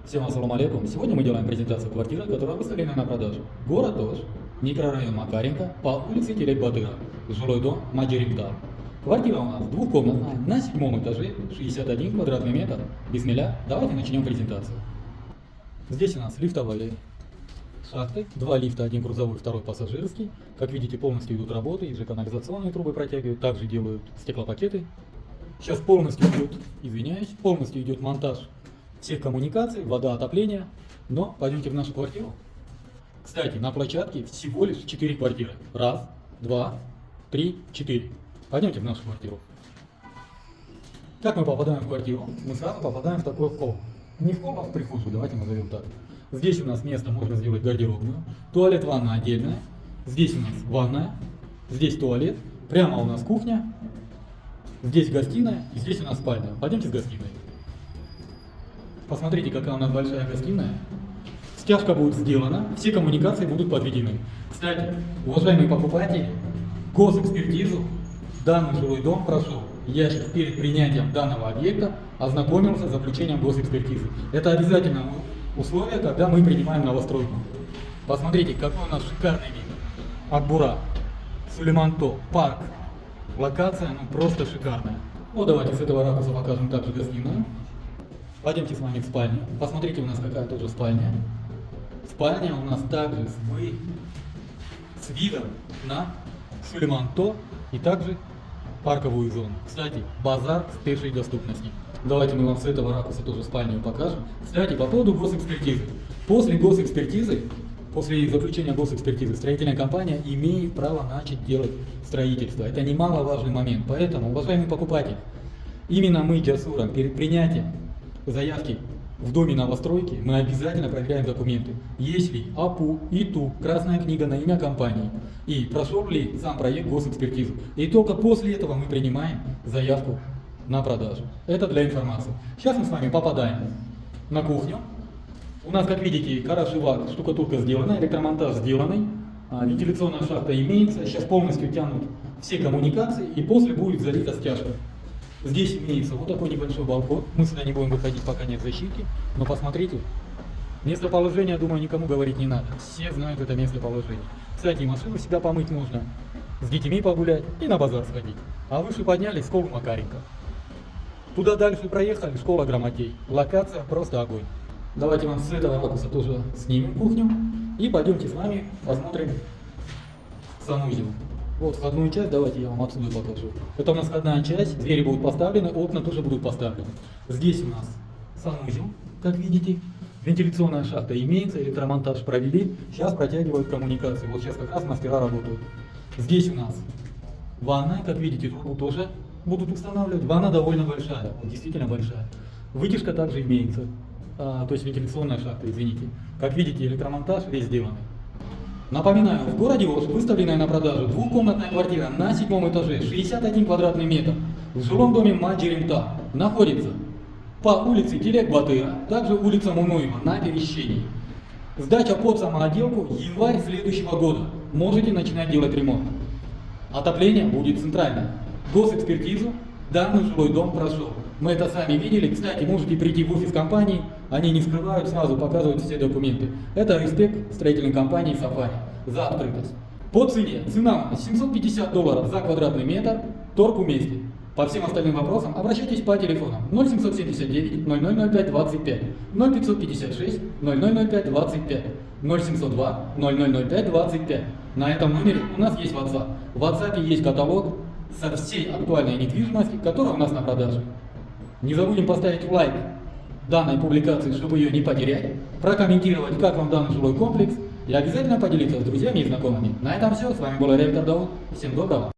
Всем ассаламу алейкум. Сегодня мы делаем презентацию квартиры, которая выставлена на продажу. Город Ош, микрорайон Макаренко, по улице Терек-Батыра, жилой дом Маджеримтал. Квартира у нас двухкомнатная, на 7 этаже, 61 квадратный метр. Бисмилля, давайте начнем презентацию. Здесь у нас лифтовые шахты, два лифта, один грузовой, второй пассажирский. Как видите, полностью идут работы, и же канализационные трубы протягивают, также делают стеклопакеты. Сейчас полностью идет монтаж всех коммуникаций, вода, отопление. Но пойдемте в нашу квартиру. Кстати, на площадке всего лишь 4 квартиры. Раз, два, три, 4. Пойдемте в нашу квартиру. Как мы попадаем в квартиру? Мы сразу попадаем в такой холл. Не в холл, а в прихожую, давайте назовем так. Здесь у нас место можно сделать гардеробную. Туалет, ванна отдельная. Здесь у нас ванная. Здесь туалет. Прямо у нас кухня. Здесь гостиная. И здесь у нас спальня. Пойдемте с гостиной. Посмотрите, какая у нас большая гостиная. Стяжка будет сделана, все коммуникации будут подведены. Кстати, уважаемые покупатели, госэкспертизу данный жилой дом прошел. Я сейчас перед принятием данного объекта ознакомился с заключением госэкспертизы. Это обязательное условие, когда мы принимаем новостройку. Посмотрите, какой у нас шикарный вид. Акбура, Сулейман-То, парк. Локация, ну просто шикарная. Вот давайте с этого ракурса покажем также гостиную. Пойдемте с вами в спальню. Посмотрите, у нас какая тоже спальня. Спальня у нас также с видом на Сулейман-То и также парковую зону. Кстати, базар с пешей доступности. Давайте мы вам с этого ракурса тоже спальню покажем. Кстати, по поводу госэкспертизы. После заключения госэкспертизы, строительная компания имеет право начать делать строительство. Это немаловажный момент. Поэтому, уважаемый покупатель, именно мы, Джасура, перед принятием заявки в доме новостройки мы обязательно проверяем документы. Есть ли АПУ, ИТУ, Красная книга на имя компании и прошел ли сам проект госэкспертизу. И только после этого мы принимаем заявку на продажу. Это для информации. Сейчас мы с вами попадаем на кухню. У нас, как видите, карашевак, штукатурка сделана, электромонтаж сделанный, вентиляционная шахта имеется. Сейчас полностью тянут все коммуникации и после будет залита стяжка. Здесь имеется вот такой небольшой балкон. Мы сюда не будем выходить, пока нет защитки. Но посмотрите, местоположение, думаю, никому говорить не надо. Все знают это местоположение. Кстати, машину себя помыть можно, с детьми погулять и на базар сходить. А выше поднялись, школу Макаренко. Туда дальше проехали, школа Грамотей. Локация просто огонь. Давайте вам с этого ракурса тоже снимем кухню. И пойдемте с вами посмотрим санузел. Вот входную часть, давайте я вам отсюда покажу. Это у нас входная часть, двери будут поставлены, окна тоже будут поставлены. Здесь у нас санузел, как видите. Вентиляционная шахта имеется, электромонтаж провели. Сейчас протягивают коммуникации. Вот сейчас как раз мастера работают. Здесь у нас ванная, как видите, тут тоже будут устанавливать. Ванна довольно большая, вот действительно большая. Вытяжка также имеется, то есть вентиляционная шахта, извините. Как видите, электромонтаж весь сделанный. Напоминаю, в городе Ош выставленная на продажу двухкомнатная квартира на 7 этаже, 61 квадратный метр, в жилом доме Маджеримтал. Находится по улице Терек-Батыра, также улица Мунуева на пересечении. Сдача под самоотделку январь следующего года. Можете начинать делать ремонт. Отопление будет центральное. Госэкспертизу данный жилой дом прошел. Мы это сами видели. Кстати, можете прийти в офис компании, они не скрывают, сразу показывают все документы. Это респект строительной компании Сафари за открытость. По цене, цена у нас $750 за квадратный метр, торг вместе. По всем остальным вопросам обращайтесь по телефонам 0779 0005 25, 0556 0005 25, 0702 0005 25. На этом номере у нас есть WhatsApp. В WhatsApp есть каталог со всей актуальной недвижимостью, которая у нас на продаже. Не забудем поставить лайк данной публикации, чтобы ее не потерять, прокомментировать, как вам данный жилой комплекс, и обязательно поделиться с друзьями и знакомыми. На этом все. С вами был риэлтор Дауд. Всем доброго.